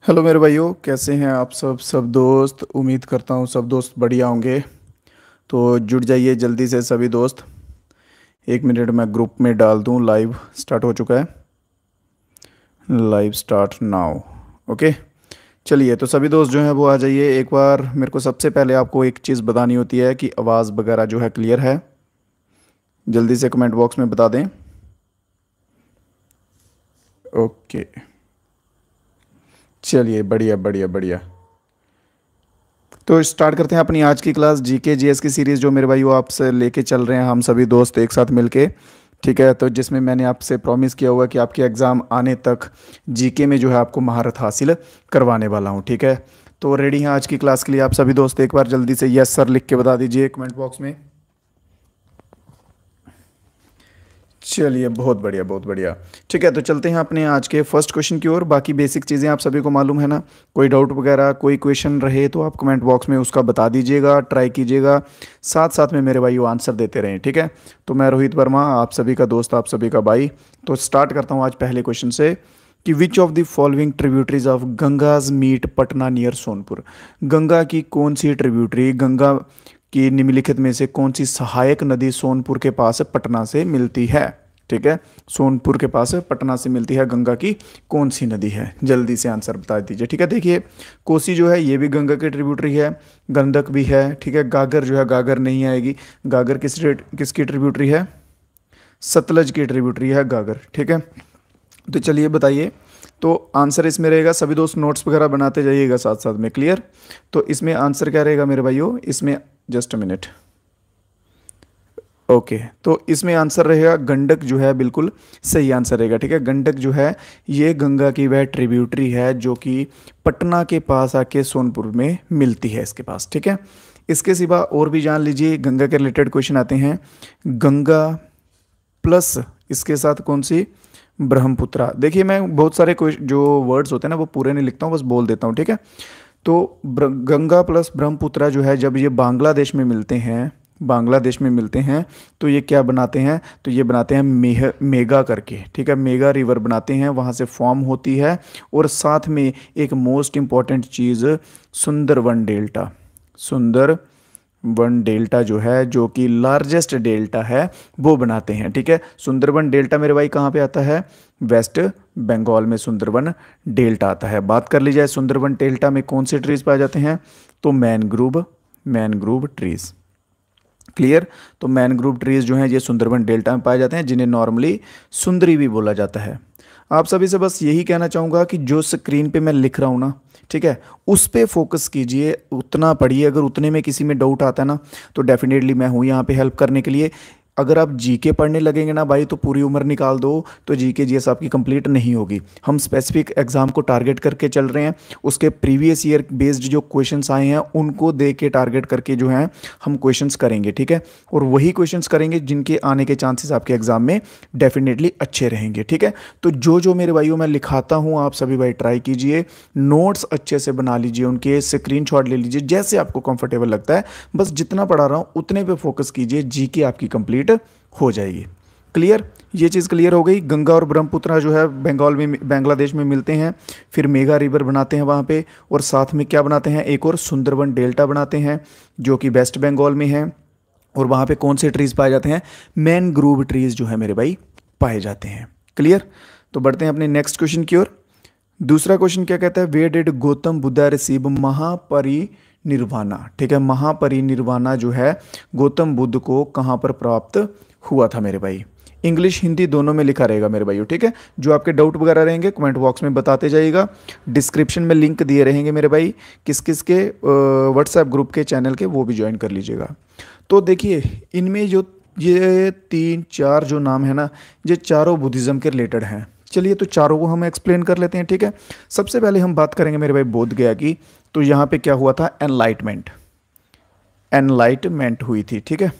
Hello मेरे भाइयों, कैसे हैं आप सब दोस्त। उम्मीद करता हूँ सब दोस्त बढ़िया होंगे। तो जुड़ जाइए जल्दी से सभी दोस्त। 1 मिनट मैं ग्रुप में डाल दूँ। लाइव स्टार्ट हो चुका है। Live start now. ओके। चलिए तो सभी दोस्त जो हैं वो आ जाइए। एक बार मेरे को सबसे पहले आपको एक चीज़ बतानी होती है कि आवाज़ वगैरह जो है क्लियर है। जल्दी से कमेंट बॉक्स में बता दें। ओके। चलिए बढ़िया बढ़िया बढ़िया। तो स्टार्ट करते हैं अपनी आज की क्लास जीके जीएस की सीरीज़, जो मेरे भाई वो आपसे लेके चल रहे हैं हम सभी दोस्त एक साथ मिलके। ठीक है, तो जिसमें मैंने आपसे प्रॉमिस किया हुआ कि आपके एग्ज़ाम आने तक जीके में जो है आपको महारत हासिल करवाने वाला हूँ। ठीक है, तो रेडी हैं आज की क्लास के लिए आप सभी दोस्त। एक बार जल्दी से यस सर लिख के बता दीजिए कमेंट बॉक्स में। चलिए बहुत बढ़िया बहुत बढ़िया। ठीक है, तो चलते हैं अपने आज के फर्स्ट क्वेश्चन की ओर। बाकी बेसिक चीज़ें आप सभी को मालूम है ना। कोई डाउट वगैरह कोई क्वेश्चन रहे तो आप कमेंट बॉक्स में उसका बता दीजिएगा, ट्राई कीजिएगा। साथ साथ में मेरे भाई वो आंसर देते रहें। ठीक है, तो मैं रोहित वर्मा, आप सभी का दोस्त, आप सभी का भाई। तो स्टार्ट करता हूँ आज पहले क्वेश्चन से कि which of the following tributaries of Ganges meet Patna near Sonpur. Ganga की कौन सी ट्रिब्यूटरी, गंगा की निम्नलिखित में से कौन सी सहायक नदी सोनपुर के पास पटना से मिलती है। ठीक है, सोनपुर के पास पटना से मिलती है गंगा की कौन सी नदी है। जल्दी से आंसर बता दीजिए। ठीक है, देखिए कोसी जो है ये भी गंगा की ट्रिब्यूटरी है, गंडक भी है। ठीक है, गागर जो है गागर नहीं आएगी। गागर किसकी ट्रिब्यूटरी है? सतलज की ट्रिब्यूटरी है गागर। ठीक है, तो चलिए बताइए। तो आंसर इसमें रहेगा, सभी दोस्त नोट्स वगैरह बनाते जाइएगा साथ साथ में। क्लियर? तो इसमें आंसर क्या रहेगा मेरे भाइयों? इसमें जस्ट अ मिनट। ओके, तो इसमें आंसर रहेगा गंडक जो है, बिल्कुल सही आंसर रहेगा। ठीक है, गंडक जो है ये गंगा की वह ट्रिब्यूटरी है जो कि पटना के पास आके सोनपुर में मिलती है इसके पास। ठीक है, इसके सिवा और भी जान लीजिए। गंगा के रिलेटेड क्वेश्चन आते हैं। गंगा प्लस इसके साथ कौन सी? ब्रह्मपुत्रा। देखिए मैं बहुत सारे जो वर्ड्स होते हैं ना वो पूरे नहीं लिखता हूँ, बस बोल देता हूँ। ठीक है, तो गंगा प्लस ब्रह्मपुत्रा जो है जब ये बांग्लादेश में मिलते हैं, बांग्लादेश में मिलते हैं तो ये क्या बनाते हैं? तो ये बनाते हैं मेगा करके। ठीक है, मेगा रिवर बनाते हैं, वहाँ से फॉर्म होती है। और साथ में एक मोस्ट इम्पॉर्टेंट चीज़, सुंदरवन डेल्टा। सुंदर वन डेल्टा जो है, जो कि लार्जेस्ट डेल्टा है, वो बनाते हैं। ठीक है, सुंदरबन डेल्टा मेरे भाई कहाँ पे आता है? वेस्ट बंगाल में सुंदरबन डेल्टा आता है। बात कर ली जाए सुंदरबन डेल्टा में कौन से ट्रीज पाए जाते हैं, तो मैनग्रूव ट्रीज। क्लियर? तो मैनग्रूव ट्रीज जो हैं ये सुंदरबन डेल्टा में पाए जाते हैं, जिन्हें नॉर्मली सुंदरी भी बोला जाता है। आप सभी से बस यही कहना चाहूँगा कि जो स्क्रीन पे मैं लिख रहा हूँ ना, ठीक है, उस पे फोकस कीजिए, उतना पढ़िए। अगर उतने में किसी में डाउट आता है ना तो डेफिनेटली मैं हूँ यहाँ पे हेल्प करने के लिए। अगर आप जीके पढ़ने लगेंगे ना भाई तो पूरी उम्र निकाल दो तो जीके जीएस आपकी कंप्लीट नहीं होगी। हम स्पेसिफिक एग्जाम को टारगेट करके चल रहे हैं, उसके प्रीवियस ईयर बेस्ड जो क्वेश्चंस आए हैं उनको दे के टारगेट करके जो है हम क्वेश्चंस करेंगे। ठीक है, और वही क्वेश्चंस करेंगे जिनके आने के चांसेस आपके एग्जाम में डेफिनेटली अच्छे रहेंगे। ठीक है, तो जो जो मेरे भाइयों मैं लिखाता हूँ आप सभी भाई ट्राई कीजिए, नोट्स अच्छे से बना लीजिए, उनके स्क्रीनशॉट ले लीजिए, जैसे आपको कंफर्टेबल लगता है। बस जितना पढ़ा रहा हूँ उतने पे फोकस कीजिए, जीके आपकी कंप्लीट हो जाएगी। क्लियर? ये चीज़ क्लियर हो गई। गंगा और ब्रह्मपुत्र जो है बंगाल में बांग्लादेश में मिलते हैं, फिर मेगा रिवर बनाते हैं वहाँ पे, और साथ में क्या बनाते हैं? एक और सुंदरबन डेल्टा बनाते हैं जो कि वेस्ट बंगाल में है। और वहाँ पे कौन से ट्रीज पाए जाते हैं? मैनग्रोव ट्रीज जो है मेरे भाई पाए जाते हैं। क्लियर? तो बढ़ते हैं अपने नेक्स्ट क्वेश्चन की ओर। दूसरा क्वेश्चन क्या कहता है? Where did Gautam Buddha receive Mahaparinirvana. ठीक है, महापरिनिर्वाणा जो है गौतम बुद्ध को कहाँ पर प्राप्त हुआ था मेरे भाई? इंग्लिश हिंदी दोनों में लिखा रहेगा मेरे भाइयों। ठीक है, जो आपके डाउट वगैरह रहेंगे कमेंट बॉक्स में बताते जाइएगा। डिस्क्रिप्शन में लिंक दिए रहेंगे मेरे भाई, किस किस के व्हाट्सएप ग्रुप के चैनल के, वो भी ज्वाइन कर लीजिएगा। तो देखिए इनमें जो ये 3 4 जो नाम है ना, ये चारों बुद्धिज़्म के रिलेटेड हैं। चलिए तो चारों को हम एक्सप्लेन कर लेते हैं। ठीक है, सबसे पहले हम बात करेंगे मेरे भाई बोध गया की। तो यहाँ पे क्या हुआ था? एनलाइटमेंट, एनलाइटमेंट हुई थी। ठीक है,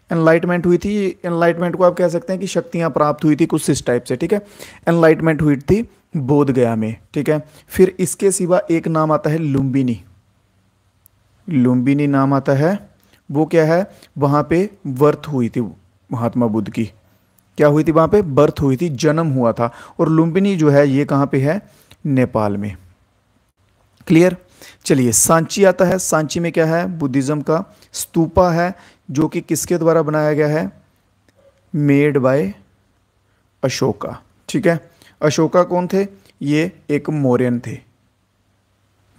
एनलाइटमेंट हुई थी। एनलाइटमेंट को आप कह सकते हैं कि शक्तियाँ प्राप्त हुई थी कुछ इस टाइप से। ठीक है, एनलाइटमेंट हुई थी बोध गया में। ठीक है, फिर इसके सिवा एक नाम आता है लुम्बिनी। लुम्बिनी नाम आता है, वो क्या है? वहाँ पे बर्थ हुई थी महात्मा बुद्ध की। क्या हुई थी? वहाँ पे बर्थ हुई थी, जन्म हुआ था। और लुम्बिनी जो है ये कहाँ पे है? नेपाल में। क्लियर। चलिए सांची आता है। सांची में क्या है, बुद्धिज्म का स्तूपा है जो कि किसके द्वारा बनाया गया है, मेड बाय अशोका। ठीक है, अशोका कौन थे, ये एक मौर्यन थे,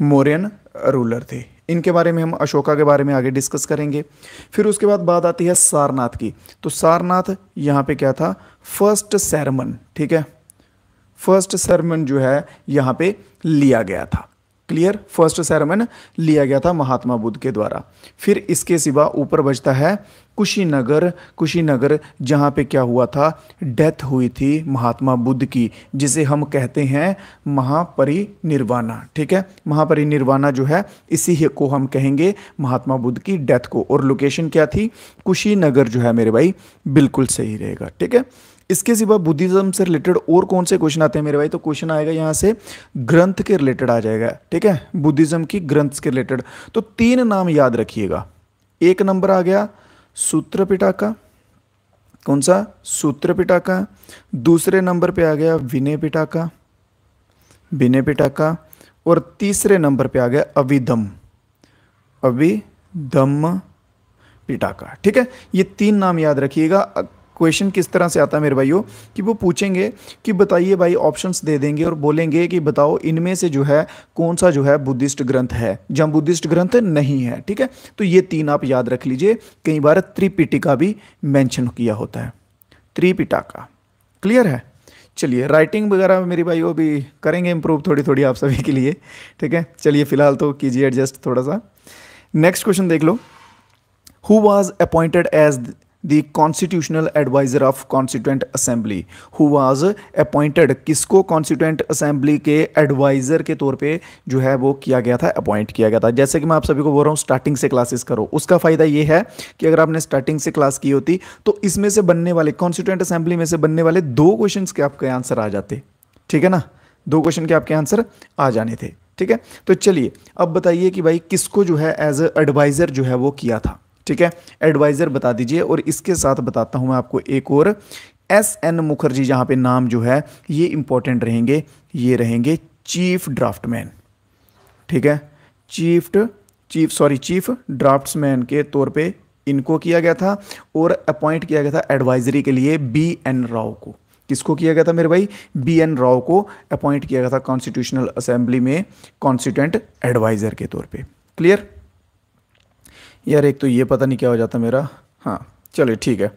मौर्यन रूलर थे। इनके बारे में हम अशोका के बारे में आगे डिस्कस करेंगे। फिर उसके बाद बात आती है सारनाथ की। तो सारनाथ यहाँ पे क्या था, फर्स्ट सेरेमन। ठीक है, फर्स्ट सेरेमन जो है यहाँ पे लिया गया था। क्लियर, फर्स्ट सेरेमन लिया गया था महात्मा बुद्ध के द्वारा। फिर इसके सिवा ऊपर बचता है कुशीनगर। कुशीनगर जहाँ पे क्या हुआ था, डेथ हुई थी महात्मा बुद्ध की, जिसे हम कहते हैं महापरिनिर्वाणा। ठीक है, महापरिनिर्वाणा जो है इसी को हम कहेंगे महात्मा बुद्ध की डेथ को। और लोकेशन क्या थी, कुशीनगर जो है मेरे भाई, बिल्कुल सही रहेगा। ठीक है, इसके सिवा बुद्धिज्म से रिलेटेड और कौन से क्वेश्चन आते हैं मेरे भाई, तो क्वेश्चन आएगा यहाँ से ग्रंथ के रिलेटेड आ जाएगा। ठीक है, बुद्धिज्म की ग्रंथ के रिलेटेड। तो 3 नाम याद रखिएगा। एक नंबर आ गया सूत्र पिटका, कौन सा, सूत्र पिटका। दूसरे नंबर पे आ गया विनय पिटका, विनय पिटका। और तीसरे नंबर पे आ गया अभिधम, अभिधम्म पिटका। ठीक है, ये 3 नाम याद रखिएगा। क्वेश्चन किस तरह से आता है मेरे भाइयों, कि वो पूछेंगे कि बताइए भाई, ऑप्शंस दे देंगे और बोलेंगे कि बताओ इनमें से जो है कौन सा जो है बुद्धिस्ट ग्रंथ है जहाँ बुद्धिस्ट ग्रंथ नहीं है। ठीक है, तो ये 3 आप याद रख लीजिए। कई बार त्रिपिटिका भी मेंशन किया होता है, त्रिपिटका। क्लियर है। चलिए राइटिंग वगैरह मेरी भाइयों भी करेंगे इंप्रूव थोड़ी थोड़ी आप सभी के लिए। ठीक है, चलिए फिलहाल तो कीजिए एडजस्ट थोड़ा सा। नेक्स्ट क्वेश्चन देख लो। Who was appointed as the constitutional adviser of constituent assembly. Who was appointed, किसको कॉन्स्टिट्यूएंट असेंबली के एडवाइजर के तौर पे जो है वो किया गया था, अपॉइंट किया गया था। जैसे कि मैं आप सभी को बोल रहा हूँ स्टार्टिंग से क्लासेस करो। उसका फायदा ये है कि अगर आपने स्टार्टिंग से क्लास की होती तो इसमें से बनने वाले, कॉन्स्टिट्यूएंट असेंबली में से बनने वाले 2 क्वेश्चन के आपके आंसर आ जाते। ठीक है ना, 2 क्वेश्चन के आपके आंसर आ जाने थे। ठीक है, तो चलिए अब बताइए कि भाई किसको जो है एज एडवाइजर जो है वो किया था। ठीक है, एडवाइजर बता दीजिए। और इसके साथ बताता हूं मैं आपको एक और, SN मुखर्जी जहां पे नाम जो है ये इंपॉर्टेंट रहेंगे, ये रहेंगे चीफ ड्राफ्टमैन। ठीक है, चीफ ड्राफ्ट्समैन के तौर पे इनको किया गया था। और अपॉइंट किया गया था एडवाइजरी के लिए BN राव को। किसको किया गया था मेरे भाई, BN राव को अपॉइंट किया गया था कॉन्स्टिट्यूशनल असेंबली में कॉन्स्टिट्यूएंट एडवाइजर के तौर पे। क्लियर यार, एक तो ये पता नहीं क्या हो जाता मेरा। हाँ चलिए ठीक है,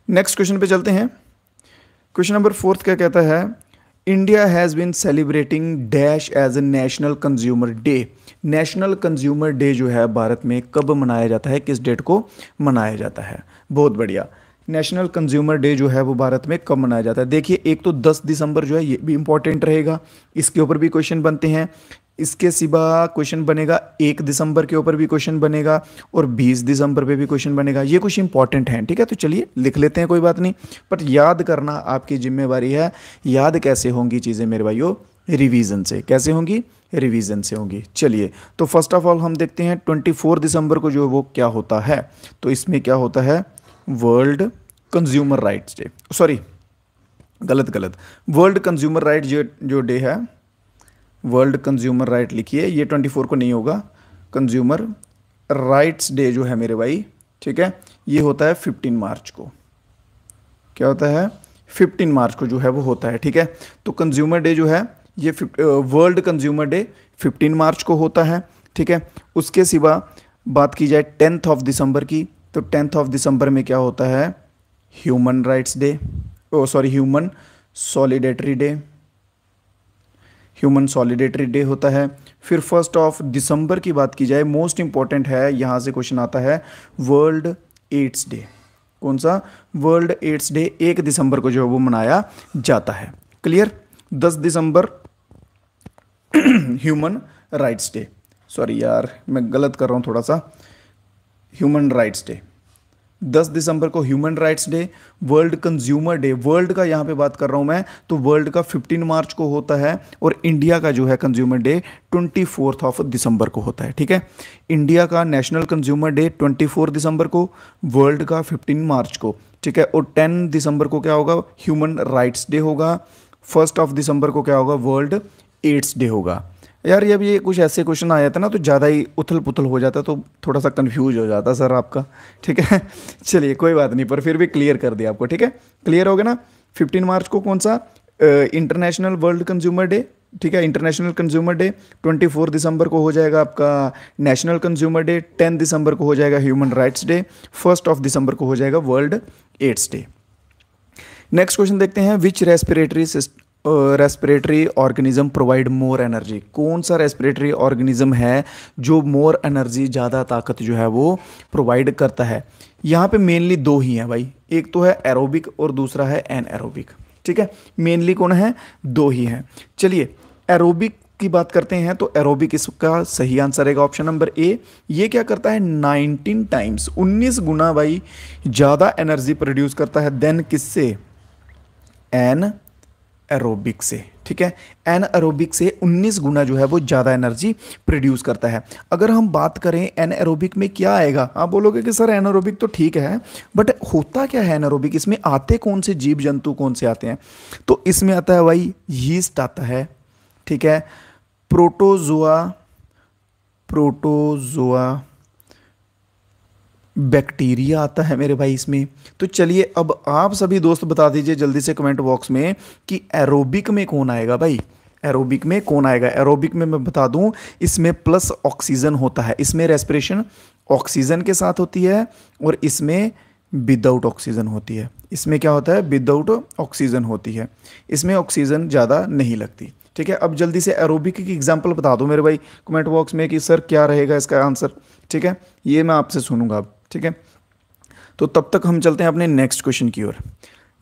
नेक्स्ट क्वेश्चन पे चलते हैं। क्वेश्चन नंबर 4 क्या कहता है, India has been celebrating dash as a national consumer day. National consumer day जो है भारत में कब मनाया जाता है, किस डेट को मनाया जाता है। बहुत बढ़िया, नेशनल कंज्यूमर डे जो है वो भारत में कब मनाया जाता है। देखिए एक तो 10 दिसंबर जो है ये भी इंपॉर्टेंट रहेगा, इसके ऊपर भी क्वेश्चन बनते हैं। इसके सिवा क्वेश्चन बनेगा 1 दिसंबर के ऊपर भी क्वेश्चन बनेगा और 20 दिसंबर पे भी क्वेश्चन बनेगा। ये कुछ इंपॉर्टेंट हैं। ठीक है, तो चलिए लिख लेते हैं, कोई बात नहीं, पर याद करना आपकी जिम्मेवारी है। याद कैसे होंगी चीज़ें मेरे भाइयों, रिवीजन से। कैसे होंगी, रिवीजन से होंगी। चलिए तो फर्स्ट ऑफ ऑल हम देखते हैं 24 दिसंबर को जो वो क्या होता है। तो इसमें क्या होता है, world consumer rights day, sorry गलत, वर्ल्ड कंज्यूमर राइट जो डे है, वर्ल्ड कंज्यूमर राइट लिखिए, ये 24 को नहीं होगा। कंज्यूमर राइट्स डे जो है मेरे भाई, ठीक है, ये होता है 15 मार्च को। क्या होता है, 15 मार्च को जो है वो होता है। ठीक है, तो कंज्यूमर डे जो है ये वर्ल्ड कंज्यूमर डे 15 मार्च को होता है। ठीक है, उसके सिवा बात की जाए 10 ऑफ दिसंबर की, तो 10 ऑफ दिसंबर में क्या होता है, human rights day, human सॉलिडेटरी day, human सॉलिडेटरी day होता है। फिर 1 ऑफ दिसंबर की बात की जाए, मोस्ट इंपॉर्टेंट है, यहाँ से क्वेश्चन आता है, वर्ल्ड एड्स डे। कौन सा, वर्ल्ड एड्स डे 1 दिसंबर को जो है वो मनाया जाता है। क्लियर, 10 दिसंबर ह्यूमन राइट्स डे, सॉरी यार मैं गलत कर रहा हूँ थोड़ा सा, ह्यूमन राइट्स डे 10 दिसंबर को human rights day. World consumer day, world का यहाँ पे बात कर रहा हूँ मैं, तो वर्ल्ड का 15 मार्च को होता है और इंडिया का जो है कंज्यूमर डे 24 ऑफ दिसंबर को होता है। ठीक है, इंडिया का नेशनल कंज्यूमर डे 24 दिसंबर को, वर्ल्ड का 15 मार्च को। ठीक है, और 10 दिसंबर को क्या होगा, ह्यूमन राइट्स डे होगा। 1 ऑफ दिसंबर को क्या होगा, वर्ल्ड एड्स डे होगा। यार ये कुछ ऐसे क्वेश्चन आ जाते हैं ना तो ज़्यादा ही उथल पुथल हो जाता है, तो थोड़ा सा कंफ्यूज हो जाता है सर आपका। ठीक है चलिए कोई बात नहीं, पर फिर भी क्लियर कर दिया आपको। ठीक है, क्लियर हो गया ना। 15 मार्च को कौन सा इंटरनेशनल वर्ल्ड कंज्यूमर डे, ठीक है, इंटरनेशनल कंज्यूमर डे। 24 दिसंबर को हो जाएगा आपका नेशनल कंज्यूमर डे। 10 दिसंबर को हो जाएगा ह्यूमन राइट्स डे। 1 दिसंबर को हो जाएगा world AIDS day. Next question देखते हैं, which respiratory organism provide more energy. कौन सा रेस्पिरेटरी ऑर्गेनिज्म है जो मोर एनर्जी, ज़्यादा ताकत जो है वो प्रोवाइड करता है। यहाँ पे मेनली दो ही हैं भाई, एक तो है एरोबिक और दूसरा है एनएरोबिक। ठीक है, मेनली कौन है, दो ही हैं। चलिए एरोबिक की बात करते हैं, तो एरोबिक इसका सही आंसर है ऑप्शन नंबर ए। ये क्या करता है, 19 टाइम्स, 19 गुना भाई ज़्यादा एनर्जी प्रोड्यूस करता है देन किससे, एन एरोबिक से। ठीक है, एन एरोबिक से 19 गुना जो है वो ज़्यादा एनर्जी प्रोड्यूस करता है। अगर हम बात करें एन एरोबिक में क्या आएगा, आप बोलोगे कि सर एन एरोबिक तो ठीक है, बट होता क्या है एन एरोबिक, इसमें आते कौन से जीव जंतु कौन से आते हैं, तो इसमें आता है भाई यीस्ट आता है। ठीक है, प्रोटोजोआ, बैक्टीरिया आता है मेरे भाई इसमें। तो चलिए अब आप सभी दोस्त बता दीजिए जल्दी से कमेंट बॉक्स में कि एरोबिक में कौन आएगा भाई, एरोबिक में कौन आएगा। एरोबिक में मैं बता दूं, इसमें प्लस ऑक्सीजन होता है, इसमें रेस्पिरेशन ऑक्सीजन के साथ होती है और इसमें विदाउट ऑक्सीजन होती है। इसमें क्या होता है, विदाउट ऑक्सीजन होती है, इसमें ऑक्सीजन ज़्यादा नहीं लगती। ठीक है, अब जल्दी से एरोबिक की एग्जाम्पल बता दो मेरे भाई कमेंट बॉक्स में कि सर क्या रहेगा इसका आंसर। ठीक है, ये मैं आपसे सुनूंगा अब। ठीक है, तो तब तक हम चलते हैं अपने नेक्स्ट क्वेश्चन की ओर।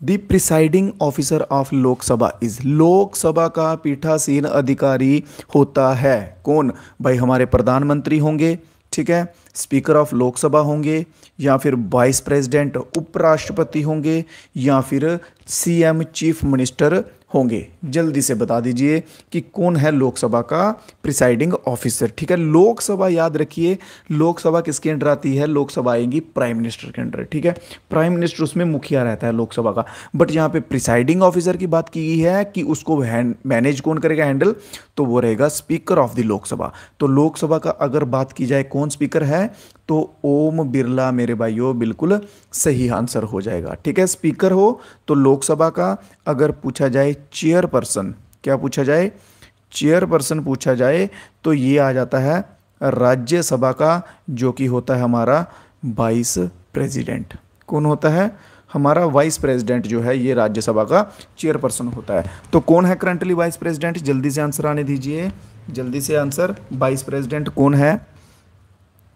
The presiding officer of Lok Sabha is, Lok Sabha का पीठासीन अधिकारी होता है कौन भाई, हमारे प्रधानमंत्री होंगे। ठीक है, स्पीकर ऑफ लोकसभा होंगे, या फिर वाइस प्रेसिडेंट उपराष्ट्रपति होंगे, या फिर सीएम चीफ मिनिस्टर होंगे। जल्दी से बता दीजिए कि कौन है लोकसभा का प्रिसाइडिंग ऑफिसर। ठीक है, लोकसभा याद रखिए, लोकसभा किसके अंडर आती है, लोकसभा आएगी प्राइम मिनिस्टर के अंडर। ठीक है, प्राइम मिनिस्टर उसमें मुखिया रहता है लोकसभा का, बट यहाँ पे प्रिसाइडिंग ऑफिसर की बात की गई है कि उसको मैनेज कौन करेगा, हैंडल, तो वो रहेगा स्पीकर ऑफ द लोकसभा। तो लोकसभा का अगर बात की जाए कौन स्पीकर है, तो ओम बिरला मेरे भाइयों बिल्कुल सही आंसर हो जाएगा। ठीक है, स्पीकर हो तो लोकसभा का। अगर पूछा जाए चेयरपर्सन, क्या पूछा जाए, चेयरपर्सन पूछा जाए तो ये आ जाता है राज्यसभा का, जो कि होता है हमारा वाइस प्रेसिडेंट। कौन होता है, हमारा वाइस प्रेसिडेंट जो है ये राज्यसभा का चेयरपर्सन होता है। तो कौन है करंटली वाइस प्रेसिडेंट, जल्दी से आंसर आने दीजिए, जल्दी से आंसर, वाइस प्रेसिडेंट कौन है।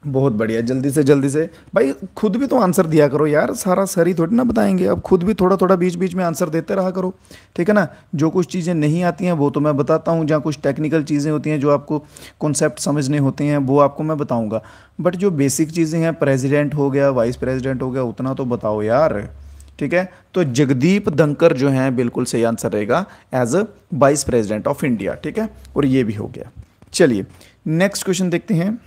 बहुत बढ़िया, जल्दी से भाई खुद भी तो आंसर दिया करो यार, सारा सर ही थोड़ी ना बताएंगे, अब खुद भी थोड़ा थोड़ा बीच बीच में आंसर देते रहा करो। ठीक है ना, जो कुछ चीज़ें नहीं आती हैं वो तो मैं बताता हूँ, जहाँ कुछ टेक्निकल चीज़ें होती हैं जो आपको कॉन्सेप्ट समझने होते हैं वो आपको मैं बताऊँगा, बट जो बेसिक चीज़ें हैं, प्रेसिडेंट हो गया, वाइस प्रेसिडेंट हो गया, उतना तो बताओ यार। ठीक है, तो जगदीप धनखड़ जो हैं बिल्कुल सही आंसर रहेगा as a vice president of India. ठीक है, और ये भी हो गया। चलिए नेक्स्ट क्वेश्चन देखते हैं।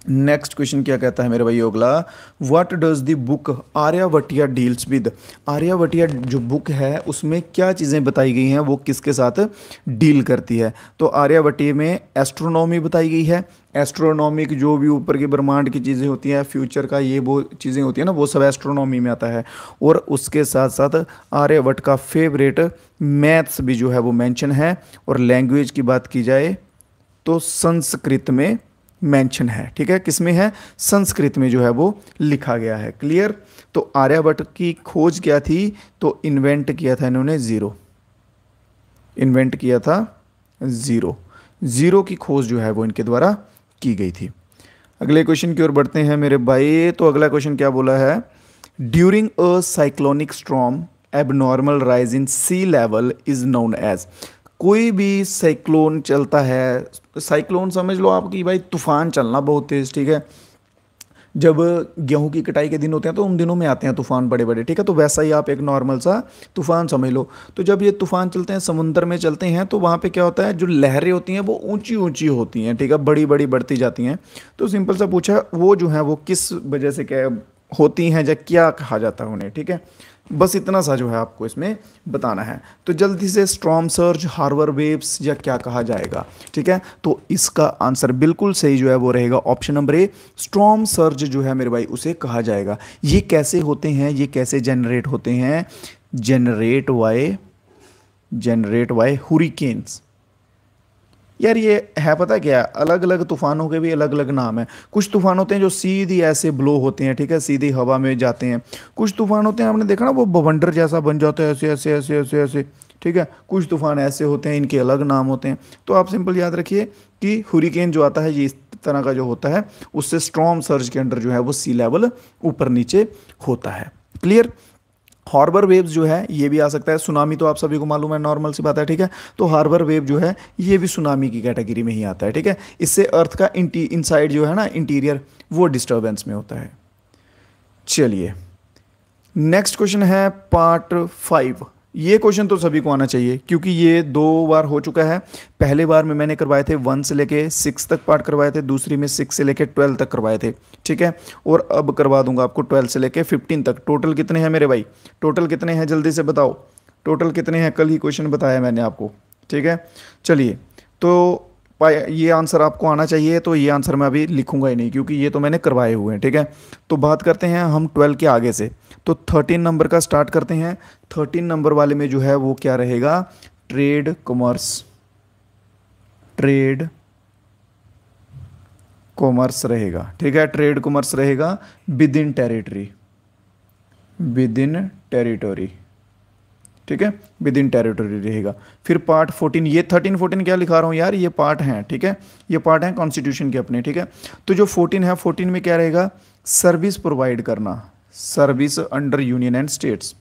नेक्स्ट क्वेश्चन क्या कहता है मेरे भाई अगला, what does the book Aryabhatiya deals with. Aryabhatiya जो बुक है उसमें क्या चीज़ें बताई गई हैं, वो किसके साथ डील करती है। तो आर्यभट्टिया में एस्ट्रोनॉमी बताई गई है, एस्ट्रोनॉमिक जो भी ऊपर के ब्रह्मांड की चीज़ें होती हैं, फ्यूचर का ये वो चीज़ें होती हैं ना, वो सब एस्ट्रोनॉमी में आता है। और उसके साथ साथ आर्यभट्ट का फेवरेट मैथ्स भी जो है वो मेंशन है। और लैंग्वेज की बात की जाए तो संस्कृत में मेंशन है। ठीक है, किस में है, संस्कृत में जो है वो लिखा गया है। क्लियर। तो आर्यभट्ट की खोज क्या थी, तो इन्वेंट किया था इन्होंने जीरो, इन्वेंट किया था जीरो, जीरो की खोज जो है वो इनके द्वारा की गई थी। अगले क्वेश्चन की ओर बढ़ते हैं मेरे भाई। तो अगला क्वेश्चन क्या बोला है, during a cyclonic storm abnormal rise in sea level is known as. कोई भी साइक्लोन चलता है, साइक्लोन समझ लो आप कि भाई तूफान चलना बहुत तेज़। ठीक है, जब गेहूं की कटाई के दिन होते हैं तो उन दिनों में आते हैं तूफान बड़े बड़े। ठीक है, तो वैसा ही आप एक नॉर्मल सा तूफान समझ लो। तो जब ये तूफान चलते हैं, समुद्र में चलते हैं, तो वहाँ पे क्या होता है, जो लहरें होती हैं वो ऊंची ऊंची होती हैं। ठीक है, बड़ी बड़ी बढ़ती जाती हैं। तो सिंपल सा पूछा, वो जो है वो किस वजह से क्या होती हैं या क्या कहा जाता है उन्हें। ठीक है, बस इतना सा जो है आपको इसमें बताना है। तो जल्दी से स्ट्रॉम सर्ज, हार्बर वेव्स या क्या कहा जाएगा, ठीक है। तो इसका आंसर बिल्कुल सही जो है वो रहेगा option number A, storm surge जो है मेरे भाई उसे कहा जाएगा। ये कैसे होते हैं, ये कैसे जनरेट होते हैं, जनरेट बाय हुरिकेन्स। यार ये है पता क्या, अलग अलग तूफानों के भी अलग अलग नाम है। कुछ तूफान होते हैं जो सीधी ऐसे ब्लो होते हैं, ठीक है, सीधी हवा में जाते हैं। कुछ तूफान होते हैं, आपने देखा ना, वो बवंडर जैसा बन जाता है, ऐसे ऐसे ऐसे ऐसे ऐसे, ठीक है। कुछ तूफान ऐसे होते हैं, इनके अलग नाम होते हैं। तो आप सिंपल याद रखिए कि हुरिकेन जो आता है ये इस तरह का जो होता है, उससे स्ट्रॉम सर्ज के अंडर जो है वो सी लेवल ऊपर नीचे होता है। क्लियर। हार्बर वेव्स जो है ये भी आ सकता है। सुनामी तो आप सभी को मालूम है, नॉर्मल सी बात है, ठीक है। तो हार्बर वेव जो है ये भी सुनामी की कैटेगरी में ही आता है, ठीक है। इससे अर्थ का इनसाइड जो है ना, इंटीरियर, वो डिस्टर्बेंस में होता है। चलिए नेक्स्ट क्वेश्चन है पार्ट 5। ये क्वेश्चन तो सभी को आना चाहिए क्योंकि ये 2 बार हो चुका है। पहले बार में मैंने करवाए थे 1 से लेके 6 तक पार्ट करवाए थे, दूसरी में 6 से लेके 12 तक करवाए थे, ठीक है। और अब करवा दूंगा आपको 12 से लेके 15 तक। टोटल कितने हैं मेरे भाई, टोटल कितने हैं जल्दी से बताओ, टोटल कितने हैं, कल ही क्वेश्चन बताया मैंने आपको, ठीक है। चलिए तो ये आंसर आपको आना चाहिए, तो ये आंसर मैं अभी लिखूंगा ही नहीं क्योंकि ये तो मैंने करवाए हुए हैं, ठीक है। तो बात करते हैं हम 12 के आगे से। तो 13 नंबर का स्टार्ट करते हैं। 13 नंबर वाले में जो है वो क्या रहेगा, ट्रेड कॉमर्स रहेगा, ठीक है। ट्रेड कॉमर्स रहेगा विद इन टेरिटरी, ठीक है, विद इन टेरिटरी रहेगा। फिर पार्ट 14, ये 13 14 क्या लिखा रहा हूँ यार, ये पार्ट हैं, ठीक है, ये पार्ट हैं कॉन्स्टिट्यूशन के अपने, ठीक है। तो जो 14 है, 14 में क्या रहेगा, सर्विस प्रोवाइड करना, service under union and states,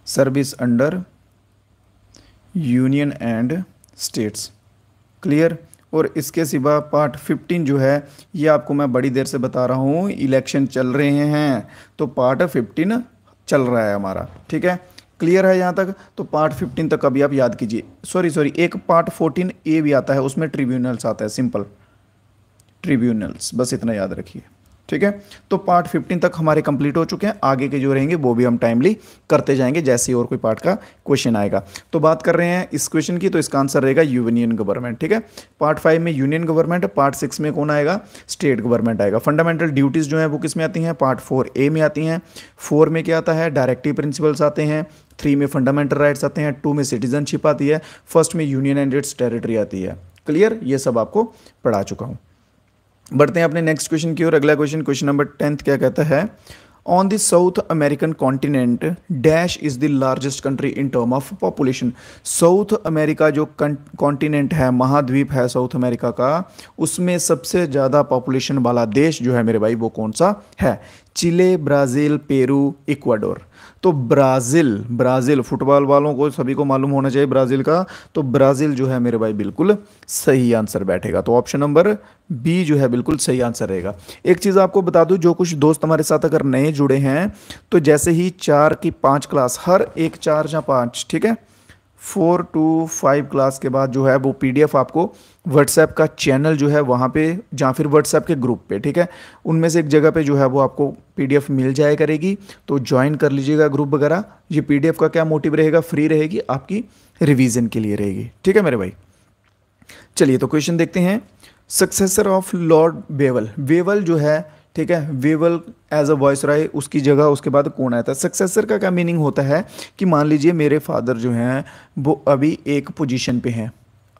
service under union and states. Clear. और इसके सिवा पार्ट 15 जो है ये आपको मैं बड़ी देर से बता रहा हूँ, इलेक्शन चल रहे हैं तो पार्ट 15 चल रहा है हमारा, ठीक है। क्लियर है यहाँ तक। तो पार्ट 15 तक अभी आप याद कीजिए। सॉरी एक पार्ट 14 ए भी आता है, उसमें ट्रिब्यूनल्स आता है, सिंपल ट्रिब्यूनल्स, बस इतना याद रखिए, ठीक है। तो पार्ट 15 तक हमारे कंप्लीट हो चुके हैं। आगे के जो रहेंगे वो भी हम टाइमली करते जाएंगे जैसे ही और कोई पार्ट का क्वेश्चन आएगा। तो बात कर रहे हैं इस क्वेश्चन की, तो इसका आंसर रहेगा यूनियन गवर्नमेंट, ठीक है। पार्ट 5 में यूनियन गवर्नमेंट, पार्ट 6 में कौन आएगा, स्टेट गवर्नमेंट आएगा। फंडामेंटल ड्यूटीज जो है वो किस में आती हैं, पार्ट 4 ए में आती हैं। 4 में क्या आता है, डायरेक्टिव प्रिंसिपल्स आते हैं। 3 में फंडामेंटल राइट्स आते हैं। 2 में सिटीजनशिप आती है। फर्स्ट में यूनियन एंड इट्स टेरिटरी आती है। क्लियर, ये सब आपको पढ़ा चुका हूँ। बढ़ते हैं अपने नेक्स्ट क्वेश्चन की ओर। अगला क्वेश्चन, क्वेश्चन नंबर 10 क्या कहता है, on the south American continent dash is the largest country in term of population. South America जो कॉन्टिनेंट है, महाद्वीप है साउथ अमेरिका का, उसमें सबसे ज़्यादा पॉपुलेशन वाला देश जो है मेरे भाई वो कौन सा है, चिले, ब्राज़ील, पेरू, इक्वाडोर। तो ब्राज़ील फुटबॉल वालों को सभी को मालूम होना चाहिए ब्राज़ील का। तो ब्राज़ील जो है मेरे भाई बिल्कुल सही आंसर बैठेगा। तो ऑप्शन नंबर बी जो है बिल्कुल सही आंसर रहेगा। एक चीज़ आपको बता दूं, जो कुछ दोस्त हमारे साथ अगर नए जुड़े हैं तो जैसे ही 4 की 5 क्लास, हर एक 4 या 5, ठीक है, 4 to 5 क्लास के बाद जो है वो पीडीएफ आपको व्हाट्सएप का चैनल जो है वहाँ पे, या फिर व्हाट्सएप के ग्रुप पे, ठीक है, उनमें से एक जगह पे जो है वो आपको पीडीएफ मिल जाया करेगी। तो ज्वाइन कर लीजिएगा ग्रुप वगैरह। ये पीडीएफ का क्या मोटिव रहेगा, फ्री रहेगी, आपकी रिवीजन के लिए रहेगी, ठीक है मेरे भाई। चलिए तो क्वेश्चन देखते हैं। सक्सेसर ऑफ लॉर्ड वेवल जो है, ठीक है, वेवल एज अ वॉइसरॉय, उसकी जगह उसके बाद कौन आया था। सक्सेसर का क्या मीनिंग होता है कि मान लीजिए मेरे फादर जो हैं वो अभी एक पोजीशन पे हैं,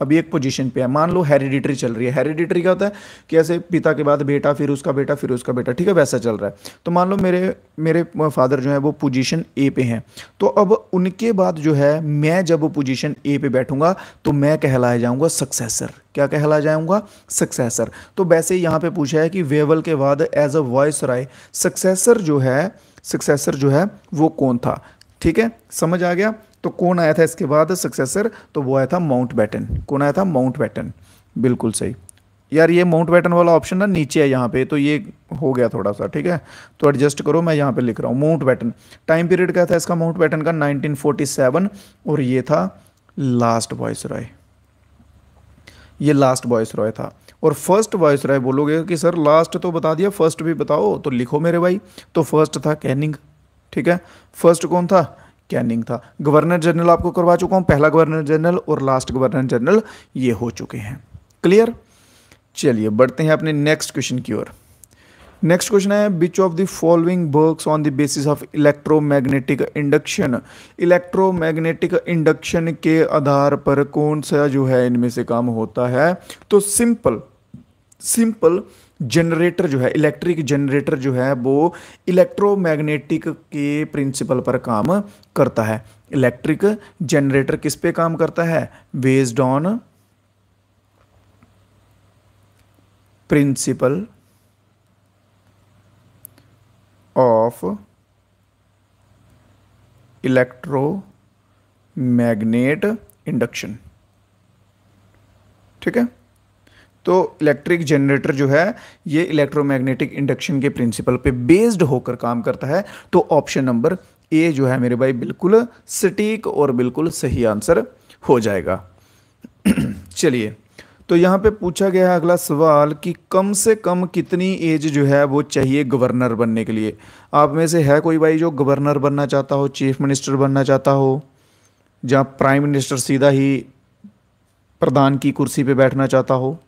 अभी एक पोजीशन पे है। मान लो हेरिडिटरी चल रही है। हेरिडिटरी क्या होता है कि ऐसे पिता के बाद बेटा, फिर उसका बेटा, फिर उसका बेटा, ठीक है, वैसा चल रहा है। तो मान लो मेरे फादर जो है वो पोजीशन ए पे हैं। तो अब उनके बाद जो है मैं जब पोजीशन ए पे बैठूंगा तो मैं कहलाया जाऊंगा सक्सेसर। क्या कहलाया जाऊंगा, सक्सेसर। तो वैसे यहाँ पे पूछा है कि वेवल के बाद एज अ वॉइसरॉय सक्सेसर जो है वो कौन था, ठीक है, समझ आ गया। तो कौन आया था इसके बाद सक्सेसर, तो वो आया था माउंटबेटन। कौन आया था, माउंटबेटन, बिल्कुल सही। यार ये माउंटबेटन वाला ऑप्शन ना नीचे है यहाँ पे, तो ये हो गया थोड़ा सा, ठीक है, तो एडजस्ट करो, मैं यहाँ पे लिख रहा हूँ माउंटबेटन। टाइम पीरियड क्या था इसका माउंटबेटन का, 1947, और ये था लास्ट वॉइसरॉय, ये लास्ट वॉइसरॉय था। और फर्स्ट वॉइसरॉय बोलोगे कि सर लास्ट तो बता दिया, फर्स्ट भी बताओ, तो लिखो मेरे भाई। तो फर्स्ट था कैनिंग, ठीक है। फर्स्ट कौन था? कैनिंग था। गवर्नर जनरल आपको करवा चुका हूं, पहला गवर्नर जनरल और लास्ट गवर्नर जनरल ये हो चुके हैं। क्लियर? चलिए बढ़ते हैं अपने नेक्स्ट क्वेश्चन की ओर। नेक्स्ट क्वेश्चन है विच of the following works on the basis of electromagnetic induction. Electromagnetic induction के आधार पर कौन सा जो है इनमें से काम होता है? तो सिंपल जनरेटर जो है, इलेक्ट्रिक जनरेटर जो है वो इलेक्ट्रोमैग्नेटिक के प्रिंसिपल पर काम करता है। इलेक्ट्रिक जनरेटर किस पे काम करता है? Based on principle of electromagnet induction. ठीक है, तो इलेक्ट्रिक जनरेटर जो है ये इलेक्ट्रोमैग्नेटिक इंडक्शन के प्रिंसिपल पे बेस्ड होकर काम करता है। तो ऑप्शन नंबर ए जो है मेरे भाई बिल्कुल सटीक और बिल्कुल सही आंसर हो जाएगा। चलिए, तो यहाँ पे पूछा गया है अगला सवाल कि कम से कम कितनी एज जो है वो चाहिए गवर्नर बनने के लिए। आप में से है कोई भाई जो गवर्नर बनना चाहता हो, चीफ मिनिस्टर बनना चाहता हो, जहाँ प्राइम मिनिस्टर सीधा ही प्रधान की कुर्सी पे बैठना चाहता हो?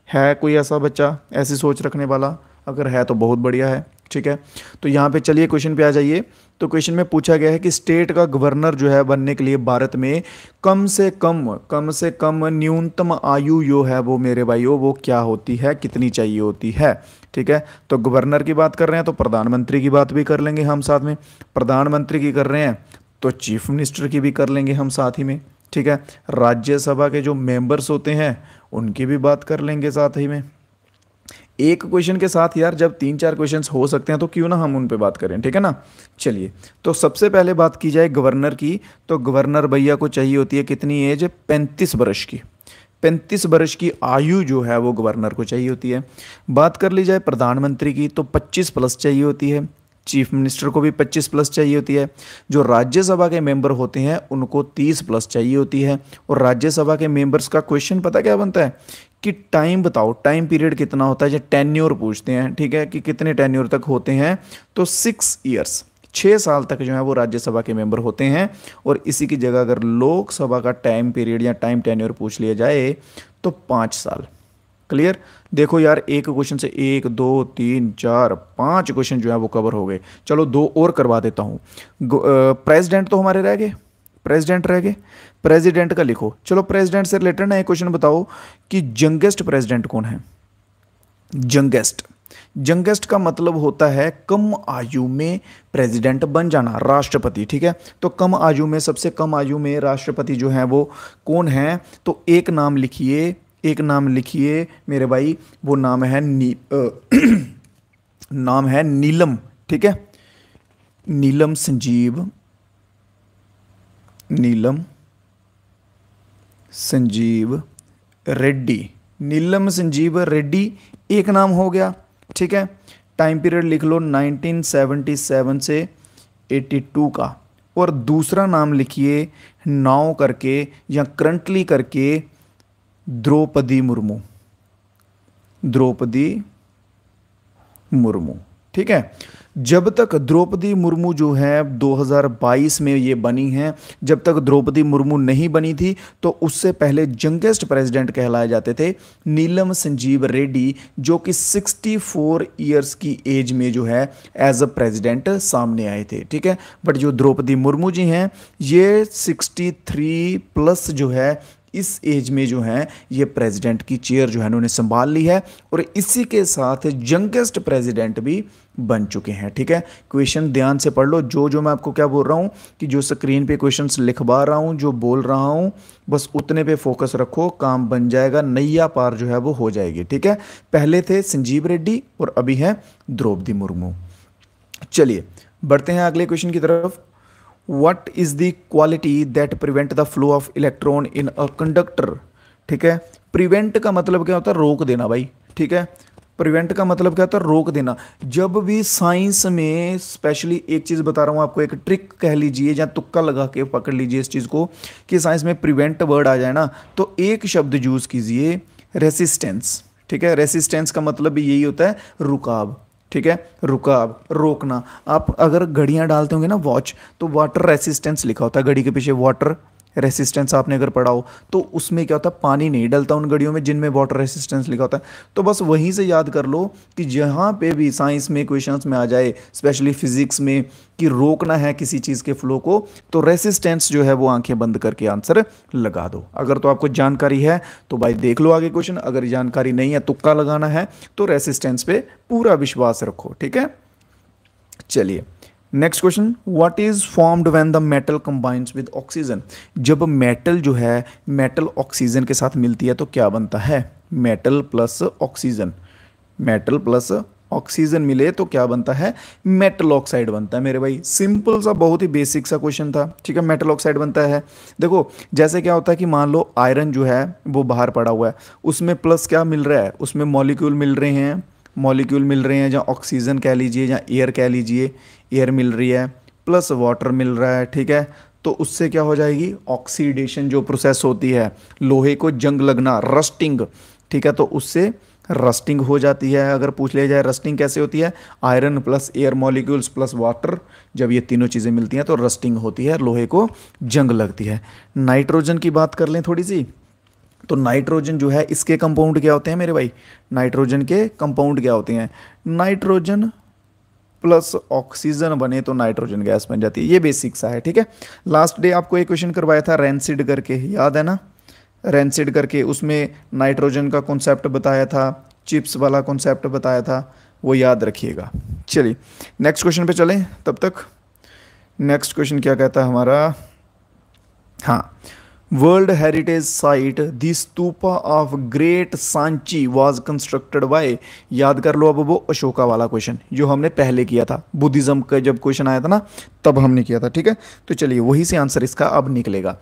है कोई ऐसा बच्चा ऐसी सोच रखने वाला? अगर है तो बहुत बढ़िया है। ठीक है, तो यहाँ पे चलिए क्वेश्चन पे आ जाइए। तो क्वेश्चन में पूछा गया है कि स्टेट का गवर्नर जो है बनने के लिए भारत में कम से कम न्यूनतम आयु जो है वो मेरे भाइयों वो क्या होती है, कितनी चाहिए होती है? ठीक है, तो गवर्नर की बात कर रहे हैं तो प्रधानमंत्री की बात भी कर लेंगे हम साथ में। प्रधानमंत्री की कर रहे हैं तो चीफ मिनिस्टर की भी कर लेंगे हम साथ ही में। ठीक है, राज्यसभा के जो मेंबर्स होते हैं उनकी भी बात कर लेंगे साथ ही में। एक क्वेश्चन के साथ यार जब 3-4 क्वेश्चंस हो सकते हैं तो क्यों ना हम उन पे बात करें। ठीक है ना। चलिए, तो सबसे पहले बात की जाए गवर्नर की, तो गवर्नर भैया को चाहिए होती है कितनी एज? 35 वर्ष की। 35 वर्ष की आयु जो है वो गवर्नर को चाहिए होती है। बात कर ली जाए प्रधानमंत्री की तो 25 प्लस चाहिए होती है। चीफ मिनिस्टर को भी 25 प्लस चाहिए होती है। जो राज्यसभा के मेंबर होते हैं उनको 30 प्लस चाहिए होती है। और राज्यसभा के मेंबर्स का क्वेश्चन पता क्या बनता है कि टाइम बताओ, टाइम पीरियड कितना होता है, जो टेन्योर पूछते हैं। ठीक है, कि कितने टेन्योर तक होते हैं? तो 6 ईयर्स, 6 साल तक जो है वो राज्यसभा के मेंबर होते हैं। और इसी की जगह अगर लोकसभा का टाइम पीरियड या टाइम टेन्योर पूछ लिया जाए तो 5 साल। क्लियर? देखो यार, एक क्वेश्चन से 1 2 3 4 5 क्वेश्चन जो है वो कवर हो गए। चलो 2 और करवा देता हूँ। प्रेसिडेंट तो हमारे रह गए, प्रेसिडेंट रह गए। प्रेसिडेंट का लिखो। चलो प्रेसिडेंट से रिलेटेड ना एक क्वेश्चन बताओ कि यंगेस्ट प्रेसिडेंट कौन है? यंगेस्ट का मतलब होता है कम आयु में प्रेसिडेंट बन जाना, राष्ट्रपति। ठीक है, तो कम आयु में, सबसे कम आयु में राष्ट्रपति जो है वो कौन है? तो एक नाम लिखिए, एक नाम लिखिए मेरे भाई, वो नाम है नाम है नीलम। ठीक है, नीलम संजीव रेड्डी। नीलम संजीव रेड्डी एक नाम हो गया। ठीक है, टाइम पीरियड लिख लो 1977 से 82 का। और दूसरा नाम लिखिए नाउ करके या करंटली करके द्रौपदी मुर्मू। ठीक है, जब तक द्रौपदी मुर्मू जो है 2022 में ये बनी है, जब तक द्रौपदी मुर्मू नहीं बनी थी तो उससे पहले यंगेस्ट प्रेसिडेंट कहलाए जाते थे नीलम संजीव रेड्डी, जो कि 64 ईयर्स की एज में जो है एज अ प्रेसिडेंट सामने आए थे। ठीक है, बट जो द्रौपदी मुर्मू जी हैं ये 63 प्लस जो है इस एज में जो है ये प्रेसिडेंट की चेयर जो है उन्होंने संभाल ली है। और इसी के साथ यंगेस्ट प्रेसिडेंट भी बन चुके हैं। ठीक है, क्वेश्चन ध्यान से पढ़ लो। जो मैं आपको क्या बोल रहा हूँ कि जो स्क्रीन पे क्वेश्चंस लिखवा रहा हूँ, जो बोल रहा हूँ, बस उतने पे फोकस रखो, काम बन जाएगा, नैया पार जो है वो हो जाएगी। ठीक है, पहले थे संजीव रेड्डी और अभी है द्रौपदी मुर्मू। चलिए बढ़ते हैं अगले क्वेश्चन की तरफ। What is the quality that prevent the flow of electron in a conductor? ठीक है, प्रिवेंट का मतलब क्या होता है? रोक देना भाई। ठीक है, प्रिवेंट का मतलब क्या होता है? रोक देना। जब भी साइंस में, स्पेशली एक चीज़ बता रहा हूँ आपको, एक ट्रिक कह लीजिए या तुक्का लगा के पकड़ लीजिए इस चीज़ को, कि साइंस में प्रिवेंट वर्ड आ जाए ना तो एक शब्द यूज़ कीजिए, रेसिस्टेंस। ठीक है, रेसिस्टेंस का मतलब भी यही होता है रुकाव। ठीक है, रुकाव, रोकना। आप अगर घड़ियां डालते होंगे ना वॉच, तो वाटर रेसिस्टेंस लिखा होता है घड़ी के पीछे, वाटर रेसिस्टेंस आपने अगर पढ़ा हो तो उसमें क्या होता है, पानी नहीं डलता उन घड़ियों में जिनमें वाटर रेसिस्टेंस लिखा होता है। तो बस वहीं से याद कर लो कि जहाँ पे भी साइंस में क्वेश्चंस में आ जाए, स्पेशली फिजिक्स में, कि रोकना है किसी चीज़ के फ्लो को, तो रेसिस्टेंस जो है वो आंखें बंद करके आंसर लगा दो। अगर तो आपको जानकारी है तो भाई देख लो आगे क्वेश्चन, अगर जानकारी नहीं है, तुक्का लगाना है, तो रेसिस्टेंस पे पूरा विश्वास रखो। ठीक है, चलिए next question, what is formed when the metal combines with oxygen. जब मेटल जो है, मेटल ऑक्सीजन के साथ मिलती है तो क्या बनता है, metal plus oxygen, metal plus oxygen मिले तो क्या बनता है, मेटल ऑक्साइड बनता है मेरे भाई। सिंपल सा, बहुत ही बेसिक सा क्वेश्चन था। ठीक है, मेटल ऑक्साइड बनता है। देखो जैसे क्या होता है कि मान लो आयरन जो है वो बाहर पड़ा हुआ है, उसमें प्लस क्या मिल रहा है, उसमें मॉलिक्यूल मिल रहे हैं, मॉलिक्यूल मिल रहे हैं, जहाँ ऑक्सीजन कह लीजिए या एयर कह लीजिए, एयर मिल रही है, प्लस वाटर मिल रहा है। ठीक है, तो उससे क्या हो जाएगी, ऑक्सीडेशन जो प्रोसेस होती है, लोहे को जंग लगना, रस्टिंग। ठीक है, तो उससे रस्टिंग हो जाती है। अगर पूछ लिया जाए रस्टिंग कैसे होती है, iron plus air molecules plus water, जब ये तीनों चीज़ें मिलती हैं तो रस्टिंग होती है, लोहे को जंग लगती है। नाइट्रोजन की बात कर लें थोड़ी सी, तो नाइट्रोजन जो है, इसके कंपाउंड क्या होते हैं मेरे भाई, नाइट्रोजन के कंपाउंड क्या होते हैं, नाइट्रोजन प्लस ऑक्सीजन बने तो नाइट्रोजन गैस बन जाती है। ये बेसिक सा है। ठीक है, लास्ट डे आपको एक क्वेश्चन करवाया था रैंसिड करके, याद है ना, रैंसिड करके, उसमें नाइट्रोजन का कॉन्सेप्ट बताया था, चिप्स वाला कॉन्सेप्ट बताया था, वो याद रखिएगा। चलिए नेक्स्ट क्वेश्चन पे चलें। तब तक नेक्स्ट क्वेश्चन क्या कहता है हमारा, हाँ, world heritage site the stupa of great Sanchi was constructed by, याद कर लो अब वो अशोका वाला क्वेश्चन जो हमने पहले किया था, बुद्धिज्म का जब क्वेश्चन आया था ना तब हमने किया था। ठीक है, तो चलिए वही से आंसर इसका अब निकलेगा।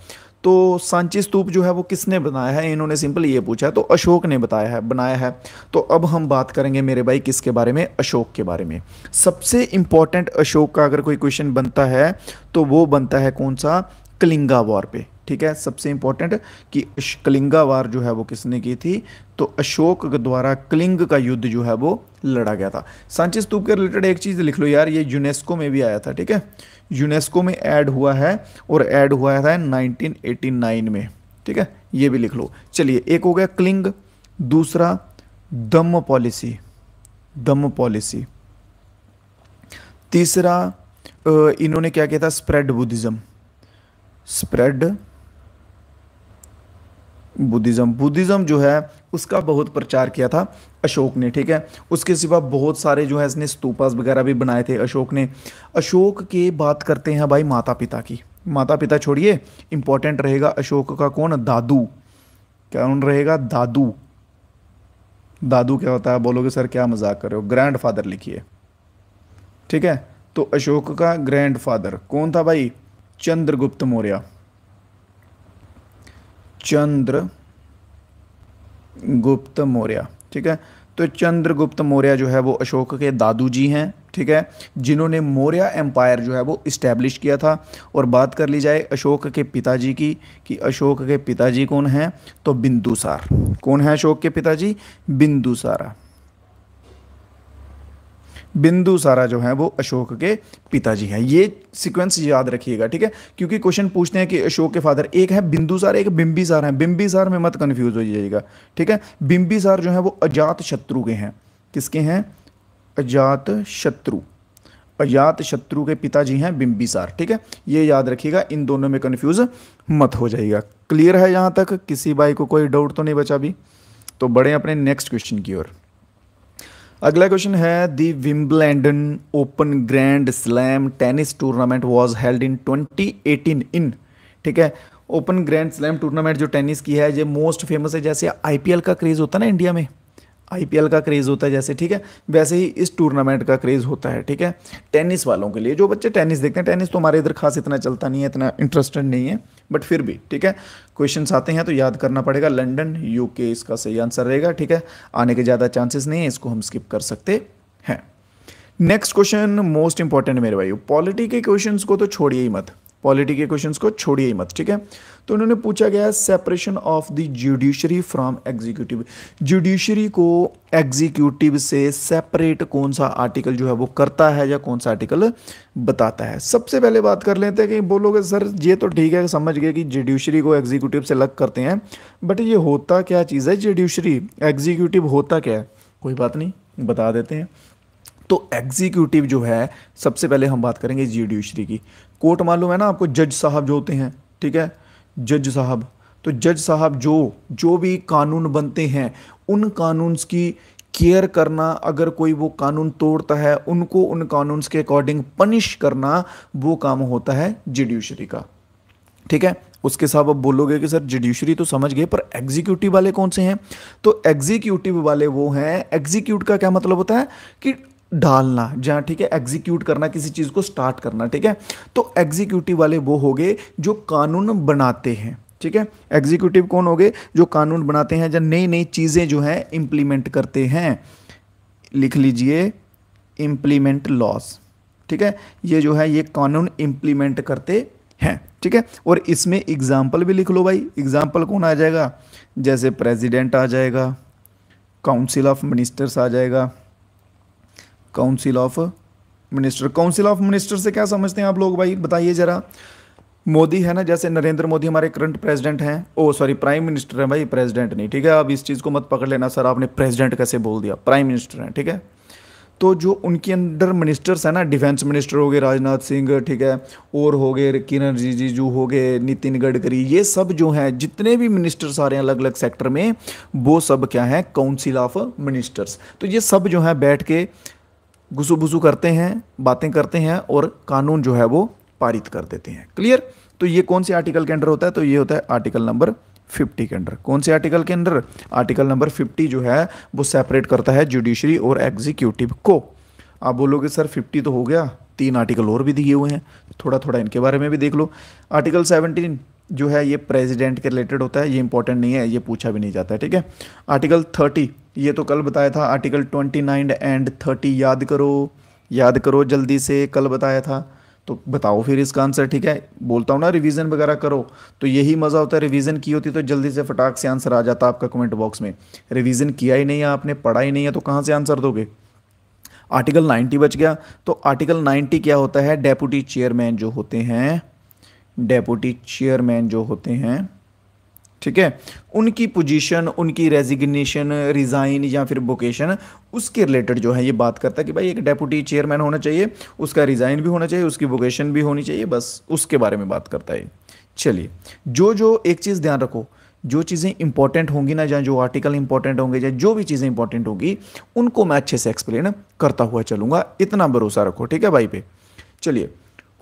तो सांची स्तूप जो है वो किसने बनाया है, इन्होंने सिंपल ये पूछा है, तो अशोक ने बताया है, बनाया है। तो अब हम बात करेंगे मेरे भाई किसके बारे में, अशोक के बारे में। सबसे इंपॉर्टेंट अशोक का अगर कोई क्वेश्चन बनता है तो वो बनता है कौन सा, कलिंगा वॉर पे। ठीक है, सबसे इंपॉर्टेंट कि कलिंगा वार जो है वो किसने की थी, तो अशोक के द्वारा कलिंग का युद्ध जो है वो लड़ा गया था। सांची स्तूप के रिलेटेड एक चीज़ लिख लो यार, ये यूनेस्को में भी आया था। ठीक है, यूनेस्को में ऐड हुआ है, और ऐड हुआ था 1989 में। ठीक है, ये भी लिख लो। चलिए एक हो गया कलिंग, दूसरा दम पॉलिसी, दम पॉलिसी, तीसरा इन्होंने क्या किया था, spread Buddhism, spread Buddhism. Buddhism जो है उसका बहुत प्रचार किया था अशोक ने। ठीक है, उसके सिवा बहुत सारे जो है इसने स्तूपास वगैरह भी बनाए थे अशोक ने। अशोक की बात करते हैं भाई माता पिता की, माता पिता छोड़िए, इंपॉर्टेंट रहेगा अशोक का कौन, दादू। कौन रहेगा, दादू। दादू क्या होता है, बोलोगे सर क्या मजाक कर रहे हो, ग्रैंड फादर लिखिए। ठीक है, तो अशोक का ग्रैंड फादर कौन था भाई, चंद्रगुप्त मौर्य, चंद्रगुप्त मौर्य। ठीक है, तो चंद्रगुप्त मौर्य जो है वो अशोक के दादू जी हैं। ठीक है, जिन्होंने मौर्य एम्पायर जो है वो इस्टेब्लिश किया था। और बात कर ली जाए अशोक के पिताजी की, कि अशोक के पिताजी कौन हैं, तो बिंदुसार। कौन है अशोक के पिताजी, बिंदुसारा। बिंदुसारा जो है वो अशोक के पिताजी हैं। ये सीक्वेंस याद रखिएगा। ठीक है, क्योंकि क्वेश्चन पूछते हैं कि अशोक के फादर, एक है बिंदुसार, एक बिंबिसार है। बिंबिसार में मत कंफ्यूज हो जाइएगा। ठीक है, बिंबिसार जो है वो अजात शत्रु के हैं। किसके हैं, अजात शत्रु। अजात शत्रु के पिताजी हैं बिंबिसार। ठीक है, ये याद रखिएगा, इन दोनों में कंफ्यूज मत हो जाइएगा। क्लियर है यहाँ तक, किसी भाई को कोई डाउट तो नहीं बचा भी? तो बढ़े अपने नेक्स्ट क्वेश्चन की ओर। अगला क्वेश्चन है, the Wimbledon open grand slam tennis tournament was held in 2018 in. ठीक है, ओपन ग्रैंड स्लैम टूर्नामेंट जो टेनिस की है, ये मोस्ट फेमस है। जैसे आईपीएल का क्रेज होता है ना इंडिया में, आईपीएल का क्रेज होता है जैसे, ठीक है, वैसे ही इस टूर्नामेंट का क्रेज होता है। ठीक है, टेनिस वालों के लिए, जो बच्चे टेनिस देखते हैं, टेनिस तो हमारे इधर खास इतना चलता नहीं है, इतना इंटरेस्टेड नहीं है, बट फिर भी ठीक है, क्वेश्चंस आते हैं तो याद करना पड़ेगा। लंदन यूके इसका सही आंसर रहेगा। ठीक है, आने के ज़्यादा चांसेस नहीं है, इसको हम स्किप कर सकते हैं। नेक्स्ट क्वेश्चन मोस्ट इंपॉर्टेंट मेरे भाई, पॉलिटी के क्वेश्चंस को तो छोड़िए ही मत। पॉलिटी के क्वेश्चंस को छोड़िए ही मत, ठीक है। तो उन्होंने पूछा गया separation of the judiciary from executive, judiciary को एग्जीक्यूटिव से सेपरेट कौन सा आर्टिकल जो है वो करता है या कौन सा आर्टिकल बताता है। सबसे पहले बात कर लेते हैं कि बोलोगे सर ये तो ठीक है, समझ गए कि जुडिशरी को एग्जीक्यूटिव से अलग करते हैं, बट ये होता क्या चीज़ है जुडिशरी, एग्जीक्यूटिव होता क्या है। कोई बात नहीं, बता देते हैं। तो एग्जीक्यूटिव जो है, सबसे पहले हम बात करेंगे जुडिशरी की। कोर्ट मालूम है ना आपको, जज साहब जो होते हैं, ठीक है, जज साहब। तो जज साहब जो भी कानून बनते हैं उन कानून्स की केयर करना, अगर कोई वो कानून तोड़ता है उनको उन कानून्स के अकॉर्डिंग पनिश करना, वो काम होता है जुडिशरी का, ठीक है। उसके साथ अब बोलोगे कि सर जुडिशरी तो समझ गए, पर एग्जीक्यूटिव वाले कौन से हैं। तो एग्जीक्यूटिव वाले वो हैं, एग्जीक्यूट का क्या मतलब होता है कि डालना, जहाँ, ठीक है, एग्जीक्यूट करना, किसी चीज़ को स्टार्ट करना, ठीक है। तो एग्जीक्यूटिव वाले वो हो गए जो कानून बनाते हैं, ठीक है। एग्जीक्यूटिव कौन हो गए, जो कानून बनाते हैं, जब नई नई चीज़ें जो हैं इम्प्लीमेंट करते हैं। लिख लीजिए इम्प्लीमेंट लॉज, ठीक है, ये जो है ये कानून इम्प्लीमेंट करते हैं, ठीक है। और इसमें एग्जाम्पल भी लिख लो भाई, एग्जाम्पल कौन आ जाएगा, जैसे प्रेसिडेंट आ जाएगा, काउंसिल ऑफ मिनिस्टर्स आ जाएगा, council of minister. Council of minister से क्या समझते हैं आप लोग भाई, बताइए जरा। मोदी है ना, जैसे नरेंद्र मोदी हमारे करंट प्रेसिडेंट हैं, ओ सॉरी प्राइम मिनिस्टर है भाई, प्रेसिडेंट नहीं, ठीक है। अब इस चीज़ को मत पकड़ लेना सर आपने प्रेसिडेंट कैसे बोल दिया, प्राइम मिनिस्टर हैं, ठीक है। तो जो उनके अंडर मिनिस्टर्स हैं ना, डिफेंस मिनिस्टर हो गए राजनाथ सिंह, ठीक है, और हो गए किरण रिजिजू, हो गए नितिन गडकरी, ये सब जो हैं जितने भी मिनिस्टर्स आ रहे हैं अलग अलग सेक्टर में, वो सब क्या है, काउंसिल ऑफ मिनिस्टर्स। तो ये सब जो है बैठ के घुसू भुसू करते हैं, बातें करते हैं और कानून जो है वो पारित कर देते हैं। क्लियर। तो ये कौन से आर्टिकल के अंडर होता है, तो ये होता है आर्टिकल नंबर 50 के अंडर। कौन से आर्टिकल के अंडर, आर्टिकल नंबर 50 जो है वो सेपरेट करता है जुडिशरी और एग्जीक्यूटिव को। आप बोलोगे सर 50 तो हो गया, 3 आर्टिकल और भी दिए हुए हैं, थोड़ा थोड़ा इनके बारे में भी देख लो। आर्टिकल 17 जो है ये प्रेसिडेंट के रिलेटेड होता है, ये इंपॉर्टेंट नहीं है, ये पूछा भी नहीं जाता है, ठीक है। आर्टिकल 30 ये तो कल बताया था, आर्टिकल 29 एंड 30 याद करो जल्दी से, कल बताया था। तो बताओ फिर इसका आंसर, ठीक है। बोलता हूँ ना रिवीजन वगैरह करो, तो यही मज़ा होता है, रिवीजन की होती तो जल्दी से फटाक से आंसर आ जाता आपका कमेंट बॉक्स में। रिवीजन किया ही नहीं है आपने, पढ़ा ही नहीं है, तो कहाँ से आंसर दोगे। आर्टिकल 90 बच गया। तो आर्टिकल 90 क्या होता है, डेप्यूटी चेयरमैन जो होते हैं, डेप्यूटी चेयरमैन जो होते हैं, ठीक है, उनकी पोजीशन, उनकी रेजिग्नेशन, रिज़ाइन या फिर वोकेशन, उसके रिलेटेड जो है ये बात करता है कि भाई एक डेप्यूटी चेयरमैन होना चाहिए, उसका रिज़ाइन भी होना चाहिए, उसकी वोकेशन भी होनी चाहिए, बस उसके बारे में बात करता है। चलिए, जो एक चीज़ ध्यान रखो, जो चीज़ें इंपॉर्टेंट होंगी ना, या जो आर्टिकल इंपॉर्टेंट होंगे, या जो भी चीज़ें इंपॉर्टेंट होंगी, उनको मैं अच्छे से एक्सप्लेन करता हुआ चलूँगा, इतना भरोसा रखो, ठीक है भाई पे। चलिए,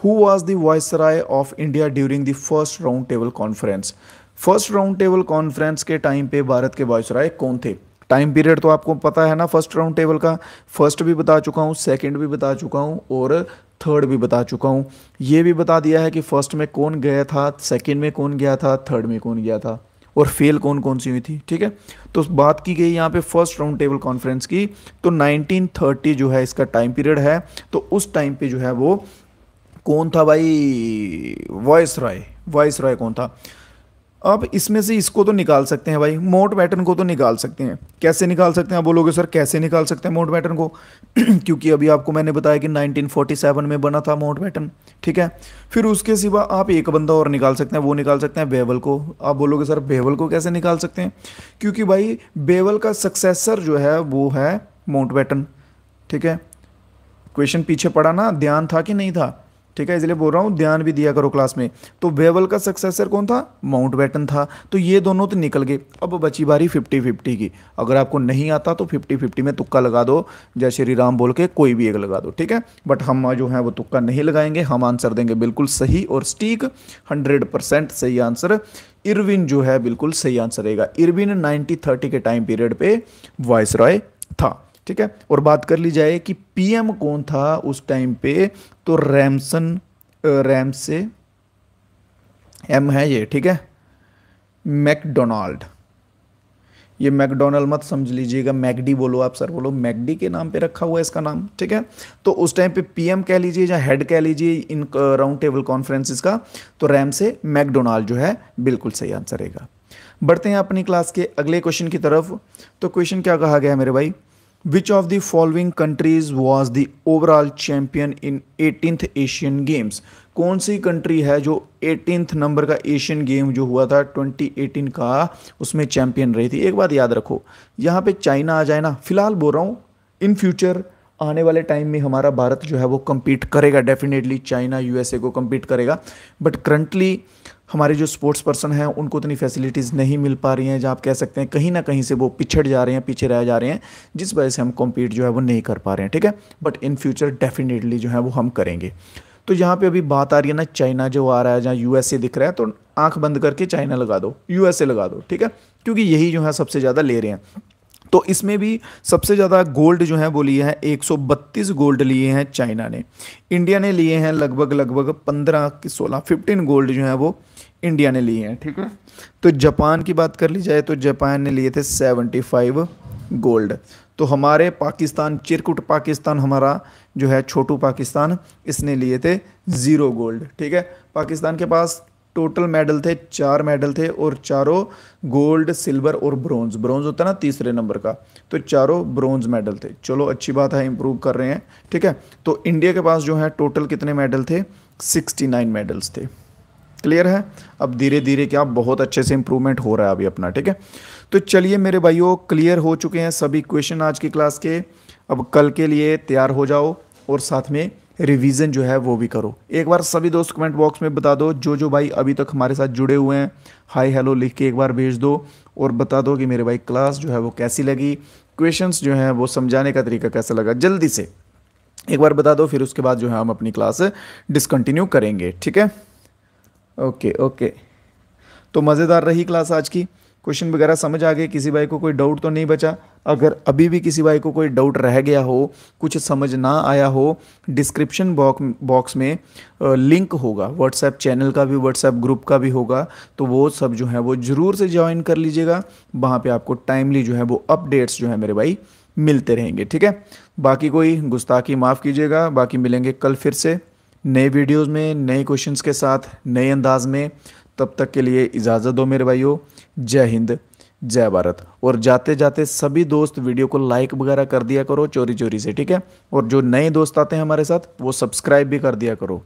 who was the viceroy of India during the first round table conference. First round table conference के टाइम पे भारत के वायसराय कौन थे। टाइम पीरियड तो आपको पता है ना फर्स्ट राउंड टेबल का, फर्स्ट भी बता चुका हूँ, सेकंड भी बता चुका हूँ और थर्ड भी बता चुका हूँ। ये भी बता दिया है कि फर्स्ट में कौन गया था, सेकंड में कौन गया था, थर्ड में कौन गया था, और फेल कौन कौन सी हुई थी, ठीक है। तो बात की गई यहाँ पे फर्स्ट राउंड टेबल कॉन्फ्रेंस की, तो 1930 जो है इसका टाइम पीरियड है। तो उस टाइम पे जो है वो कौन था भाई, वायसराय कौन था। अब इसमें से इसको तो निकाल सकते हैं भाई, माउंटबेटन को तो निकाल सकते हैं। कैसे निकाल सकते हैं, आप बोलोगे सर कैसे निकाल सकते हैं माउंटबेटन को क्योंकि अभी आपको मैंने बताया कि 1947 में बना था माउंटबेटन, ठीक है। फिर उसके सिवा आप एक बंदा और निकाल सकते हैं, वो निकाल सकते हैं बेवल को। आप बोलोगे सर बेवल को कैसे निकाल सकते हैं, क्योंकि भाई बेवल का सक्सेसर जो है वो है माउंटबेटन, ठीक है। क्वेश्चन पीछे पड़ा ना, ध्यान था कि नहीं था, ठीक है, इसलिए बोल रहा हूँ ध्यान भी दिया करो क्लास में। तो बेवल का सक्सेसर कौन था, माउंटबेटन था। तो ये दोनों तो निकल गए, अब बची बारी 50-50 की। अगर आपको नहीं आता तो 50-50 में तुक्का लगा दो, जय श्री राम बोल के कोई भी एक लगा दो, ठीक है। बट हम जो है वो तुक्का नहीं लगाएंगे, हम आंसर देंगे बिल्कुल सही और सटीक, 100% सही आंसर। इरविन जो है बिल्कुल सही आंसर रहेगा। इरविन 1930 के टाइम पीरियड पे वायसराय था, ठीक है। और बात कर ली जाए कि पीएम कौन था उस टाइम पे, तो रैमसे एम है ये, ठीक है, मैकडोनाल्ड। ये मैकडोनल्ड मत समझ लीजिएगा, मैकडी बोलो, आप सर बोलो, मैकडी के नाम पे रखा हुआ है इसका नाम, ठीक है। तो उस टाइम पे पीएम कह लीजिए या हेड कह लीजिए इन राउंड टेबल कॉन्फ्रेंसिस का, तो रैम से मैकडोनाल्ड जो है बिल्कुल सही आंसर रहेगा। बढ़ते हैं अपनी क्लास के अगले क्वेश्चन की तरफ। तो क्वेश्चन क्या कहा गया है मेरे भाई, विच of the following countries was the overall champion in 18th Asian games. कौन सी कंट्री है जो 18th नंबर का एशियन गेम जो हुआ था 2018 का, उसमें चैंपियन रही थी। एक बात याद रखो, यहाँ पे चाइना आ जाए ना, फिलहाल बोल रहा हूँ, इन फ्यूचर आने वाले टाइम में हमारा भारत जो है वो compete करेगा डेफिनेटली, चाइना यूएसए को compete करेगा। बट करंटली हमारे जो स्पोर्ट्स पर्सन हैं उनको उतनी फैसिलिटीज़ नहीं मिल पा रही हैं, जहाँ आप कह सकते हैं कहीं ना कहीं से वो पिछड़ जा रहे हैं, पीछे रह जा रहे हैं, जिस वजह से हम कॉम्पीट जो है वो नहीं कर पा रहे हैं, ठीक है। बट इन फ्यूचर डेफिनेटली जो है वो हम करेंगे। तो यहाँ पे अभी बात आ रही है ना, चाइना जो आ रहा है, जहाँ यूएसए दिख रहा है, तो आंख बंद करके चाइना लगा दो, यूएसए लगा दो, ठीक है, क्योंकि यही जो है सबसे ज़्यादा ले रहे हैं। तो इसमें भी सबसे ज़्यादा गोल्ड जो है वो लिए हैं, 132 गोल्ड लिए हैं चाइना ने। इंडिया ने लिए हैं लगभग 15 की 15 गोल्ड जो है वो इंडिया ने लिए हैं, ठीक है। तो जापान की बात कर ली जाए तो जापान ने लिए थे 75 गोल्ड। तो हमारे पाकिस्तान, चिरकुट पाकिस्तान हमारा जो है, छोटू पाकिस्तान, इसने लिए थे 0 गोल्ड, ठीक है। पाकिस्तान के पास टोटल मेडल थे, 4 मेडल थे, और चारों गोल्ड, सिल्वर और ब्रोंज। ब्रोंज होता है ना तीसरे नंबर का, तो चारों ब्रोंज मेडल थे। चलो अच्छी बात है, इंप्रूव कर रहे हैं, ठीक है। तो इंडिया के पास जो है टोटल कितने मेडल थे, 69 मेडल्स थे। क्लियर है। अब धीरे धीरे क्या बहुत अच्छे से इंप्रूवमेंट हो रहा है अभी अपना, ठीक है। तो चलिए मेरे भाइयों, क्लियर हो चुके हैं सभी क्वेश्चन आज की क्लास के। अब कल के लिए तैयार हो जाओ और साथ में रिवीजन जो है वो भी करो। एक बार सभी दोस्त कमेंट बॉक्स में बता दो, जो भाई अभी तक हमारे साथ जुड़े हुए हैं, हाय हेलो लिख के एक बार भेज दो और बता दो कि मेरे भाई क्लास जो है वो कैसी लगी, क्वेश्चंस जो है वो समझाने का तरीका कैसा लगा, जल्दी से एक बार बता दो। फिर उसके बाद जो है हम अपनी क्लास डिसकंटिन्यू करेंगे, ठीक है। Okay okay. तो मज़ेदार रही क्लास आज की, क्वेश्चन वगैरह समझ आ गए, किसी भाई को कोई डाउट तो नहीं बचा। अगर अभी भी किसी भाई को कोई डाउट रह गया हो, कुछ समझ ना आया हो, डिस्क्रिप्शन बॉक्स में लिंक होगा व्हाट्सएप चैनल का भी, व्हाट्सएप ग्रुप का भी होगा, तो वो सब जो है वो ज़रूर से ज्वाइन कर लीजिएगा। वहाँ पे आपको टाइमली जो है वो अपडेट्स जो है मेरे भाई मिलते रहेंगे, ठीक है। बाकी कोई गुस्ताखी माफ़ कीजिएगा, बाकी मिलेंगे कल फिर से नए वीडियोज़ में, नए क्वेश्चंस के साथ, नए अंदाज में। तब तक के लिए इजाज़त दो मेरे भाइयों। जय हिंद, जय भारत। और जाते जाते सभी दोस्त वीडियो को लाइक वगैरह कर दिया करो चोरी चोरी से, ठीक है। और जो नए दोस्त आते हैं हमारे साथ वो सब्सक्राइब भी कर दिया करो।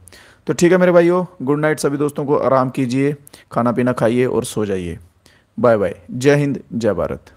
तो ठीक है मेरे भाइयों, गुड नाइट सभी दोस्तों को, आराम कीजिए, खाना पीना खाइए और सो जाइए। बाय बाय, जय हिंद, जय भारत।